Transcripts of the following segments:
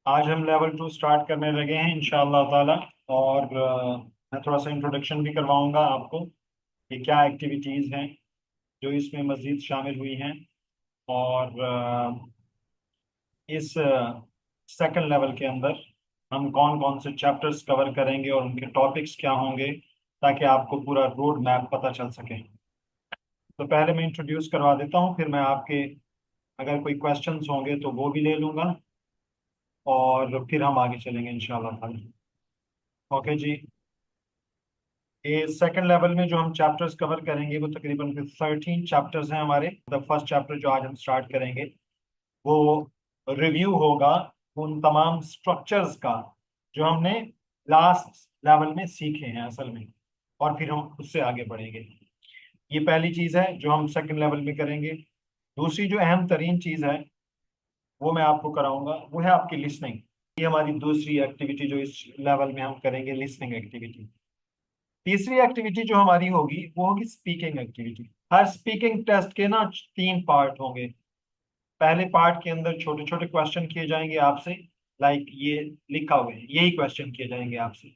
आज हम level 2 start करने लगे हैं इंशाअल्लाह ताला। और मैं थोड़ा सा इंट्रोडक्शन भी करवाऊंगा आपको कि क्या एक्टिविटीज़ हैं जो इसमें मज़ीद शामिल हुई हैं। और इस सेकंड लेवल के अंदर हम कौन कौन से चैप्टर्स कवर करेंगे और उनके टॉपिक्स क्या होंगे, ताकि आपको पूरा रोड मैप पता चल सके। तो पहले मैं इंट्रोड्यूस करवा देता हूँ, फिर मैं आपके अगर कोई क्वेश्चंस होंगे तो वो भी ले लूँगा और फिर हम आगे चलेंगे इंशाअल्लाह ताला। ओके जी। ये सेकंड लेवल में जो हम चैप्टर्स कवर करेंगे वो तकरीबन 13 चैप्टर्स हैं हमारे। द फर्स्ट चैप्टर जो आज हम स्टार्ट करेंगे वो रिव्यू होगा उन तमाम स्ट्रक्चर्स का जो हमने लास्ट लेवल में सीखे हैं असल में, और फिर हम उससे आगे बढ़ेंगे। ये पहली चीज़ है जो हम सेकंड लेवल में करेंगे। दूसरी जो अहम तरीन चीज़ है वो मैं आपको कराऊंगा, वो है आपकी लिसनिंग। ये हमारी दूसरी एक्टिविटी जो इस लेवल में हम करेंगे, लिसनिंग एक्टिविटी। तीसरी एक्टिविटी जो हमारी होगी वो होगी स्पीकिंग एक्टिविटी। हर स्पीकिंग टेस्ट के ना 3 पार्ट होंगे। पहले पार्ट के अंदर छोटे छोटे क्वेश्चन किए जाएंगे आपसे, लाइक ये लिखा हुआ है, यही क्वेश्चन किए जाएंगे आपसे।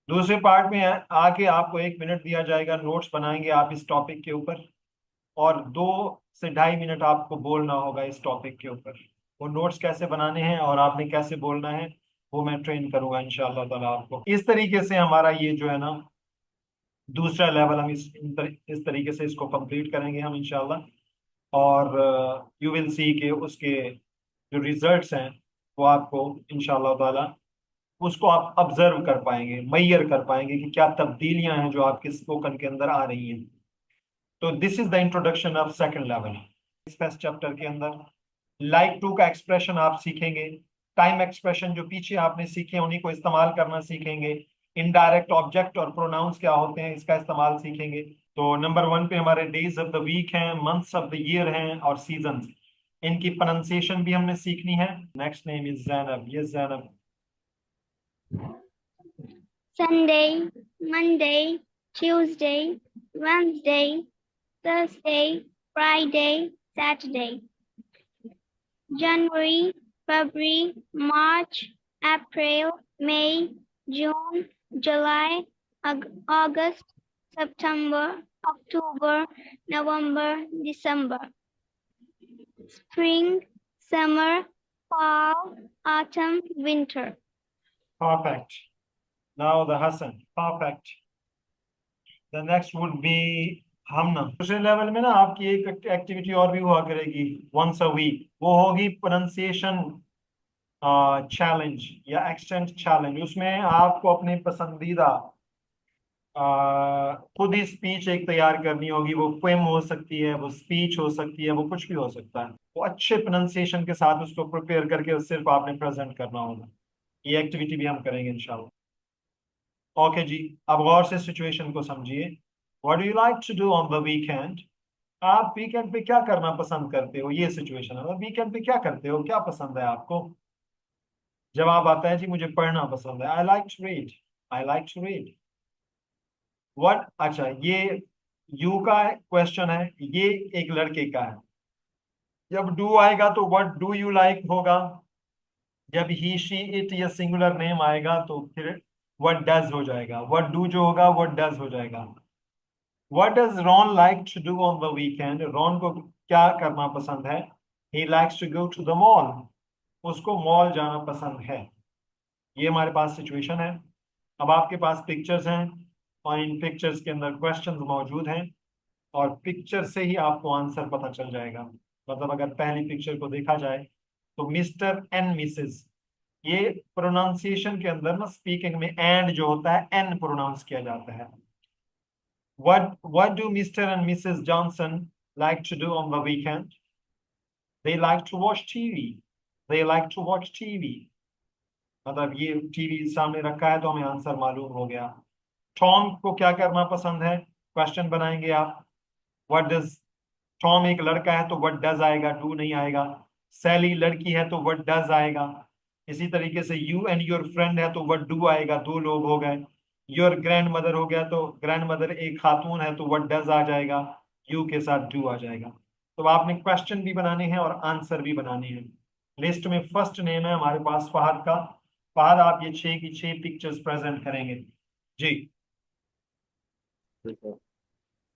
दूसरे पार्ट में आके आपको 1 मिनट दिया जाएगा, नोट्स बनाएंगे आप इस टॉपिक के ऊपर, और 2 से ढाई मिनट आपको बोलना होगा इस टॉपिक के ऊपर। वो नोट्स कैसे बनाने हैं और आपने कैसे बोलना है वो मैं ट्रेन करूंगा इंशाअल्लाह ताला आपको। इस तरीके से हमारा ये जो है ना दूसरा लेवल, हम इस तरीके से इसको कंप्लीट करेंगे हम इंशाल्लाह। और यू विल सी के उसके जो रिजल्ट्स हैं वो आपको इंशाल्लाह ताला उसको आप ऑब्जर्व कर पाएंगे, मैयर कर पाएंगे कि क्या तब्दीलियां हैं जो आपके स्पोकन के अंदर आ रही हैं। तो this is the introduction of second level. इस फर्स्ट चैप्टर के अंदर लाइक टू का एक्सप्रेशन आप सीखेंगे। टाइम एक्सप्रेशन जो पीछे आपने सीखे हैं उन्हीं को इस्तेमाल करना सीखेंगे। इनडायरेक्ट ऑब्जेक्ट और प्रोनाउंस क्या होते हैं इसका इस्तेमाल सीखेंगे। तो नंबर 1 पे हमारे डेज ऑफ द वीक हैं, मंथ्स ऑफ द ईयर हैं, और सीजन्स। इनकी प्रोनाउंसिएशन भी हमने सीखनी है। Next name is Zainab. ये Zainab. Sunday, Monday, Tuesday, Wednesday, Thursday, Friday, Saturday. January, February, March, April, May, June, July, August, September, October, November, December. Spring, summer, fall, autumn, winter. Perfect. Now the Hasan. Perfect. The next would be Hamna. दूसरे level में ना आपकी एक activity और भी हुआ करेगी once a week, वो होगी प्रोनाउंसिएशन चैलेंज या एक्सटेंट चैलेंज। उसमें आपको अपनी पसंदीदा खुद ही स्पीच एक तैयार करनी होगी। वो पोएम हो सकती है, वो स्पीच हो सकती है, वो कुछ भी हो सकता है। वो अच्छे प्रोनाउंसिएशन के साथ उसको प्रिपेयर करके सिर्फ आपने प्रेजेंट करना होगा। ये एक्टिविटी भी हम करेंगे इंशाल्लाह। ओके जी। अब गौर से सिचुएशन को समझिए। What do you like to do on the weekend? आप वीकेंड पे क्या करना पसंद करते हो? ये सिचुएशन है। वीकेंड पे क्या करते हो, क्या पसंद है आपको? जवाब आता है जी मुझे पढ़ना पसंद है। I like to read. I like to read. What, अच्छा ये यू का क्वेश्चन है, ये एक लड़के का है। जब डू आएगा तो व्हाट डू यू लाइक होगा। जब ही शी इट या सिंगुलर नेम आएगा तो फिर व्हाट डज हो जाएगा। व्हाट डू जो होगा व्हाट डज हो जाएगा। What does Ron like to do on the weekend? Ron को क्या करना पसंद है? He likes to go to the mall. उसको मॉल जाना पसंद है। ये हमारे पास सिचुएशन है। अब आपके पास पिक्चर्स हैं और इन पिक्चर्स के अंदर क्वेश्चंस मौजूद हैं, और पिक्चर से ही आपको आंसर पता चल जाएगा। मतलब अगर पहली पिक्चर को देखा जाए तो मिस्टर एंड मिसेस, ये प्रोनाउंसिएशन के अंदर ना स्पीकिंग में एंड जो होता है एन प्रोनाउंस किया जाता है। What do Mr. and Mrs. Johnson like to do on the weekend? They like to watch TV. They like to watch TV. मतलब ये टीवी सामने रखा है तो हमें आंसर मालूम हो गया। टॉम को क्या करना पसंद है? क्वेश्चन बनाएंगे आप। व्हाट डज टॉम, एक लड़का है तो व्हाट डज आएगा, डू नहीं आएगा। सैली लड़की है तो व्हाट डज आएगा। इसी तरीके से यू एंड योर फ्रेंड है तो व्हाट डू आएगा, दो लोग हो गए। योर ग्रैंड मदर हो गया तो ग्रैंड मदर एक खातून है तो व्हाट डज आ जाएगा, यू के साथ डू आ जाएगा। तो आपने क्वेश्चन भी बनाने हैं और आंसर भी बनाने हैं। लिस्ट में फर्स्ट नेम है हमारे पास फहद का। फहद, आप ये 6 की 6 पिक्चर्स प्रेजेंट करेंगे जी।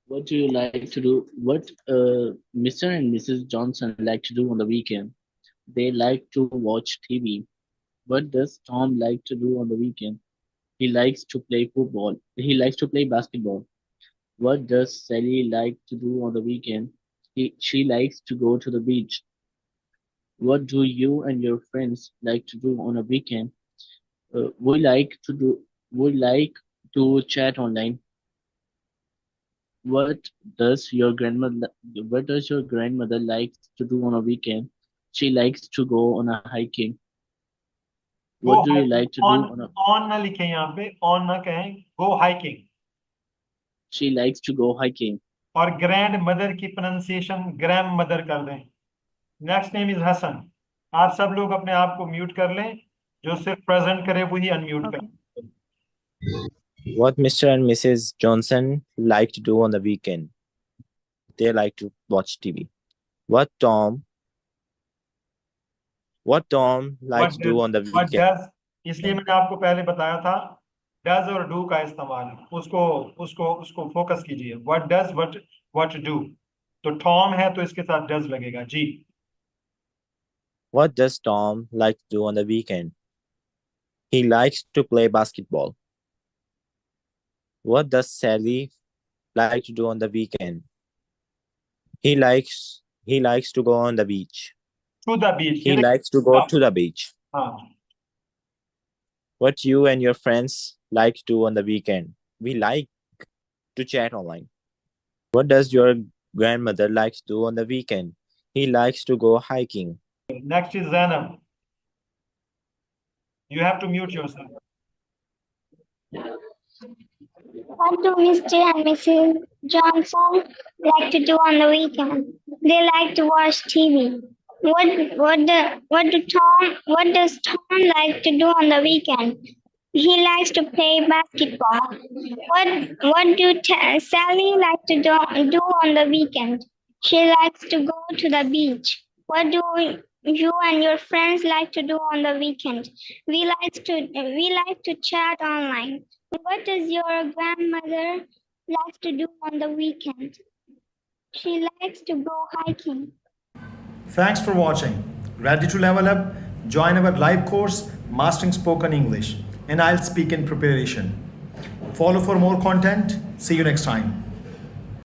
What do you like to do? What Mr. and Mrs. Johnson like to do on the weekend? They like to watch TV. What does Tom like to do on the weekend? He likes to play football. He likes to play basketball. What does Sally like to do on the weekend? She likes to go to the beach. What do you and your friends like to do on a weekend? We like to chat online. What does your grandmother like to do on a weekend? She likes to go on a hiking. Go What do you hiking, like to do on on a on ना लिखें यहाँ पे, on ना कहें, go hiking. She likes to go hiking. और grandmother की pronunciation gram mother कर दें। Next name is Hasan. आप सब लोग अपने आप को म्यूट कर लें, जो सिर्फ प्रेजेंट करे वही अनम्यूट Okay. करें। What Mr. and Mrs. Johnson like to do on the weekend? They like to watch TV. What Tom likes to do on the what weekend? Does, इसलिए मैंने आपको पहले बताया था डज और डू का इस्तेमाल, उसको उसको उसको फोकस कीजिए। व्हाट डज, व्हाट डू, तो टॉम है तो इसके साथ डज लगेगा जी। What does Tom like to do on the weekend? He likes to play basketball. What does Sally like to do on the weekend? He likes to go on the beach. To the beach, He likes to go to the beach. हाँ। What you and your friends like to do on the weekend? We like to chat online. What does your grandmother like to do on the weekend? He likes to go hiking. Next is Zainab, you have to mute yourself. What do Mr. and Mrs. Johnson like to do on the weekend? They like to watch TV. What does Tom like to do on the weekend? He likes to play basketball. What do Sally like to do on the weekend? She likes to go to the beach. What do you and your friends like to do on the weekend? We like to chat online. What does your grandmother like to do on the weekend? She likes to go hiking. Thanks for watching. Ready to level up? Join our live course, Mastering Spoken English, and I'll speak in preparation. Follow for more content. See you next time.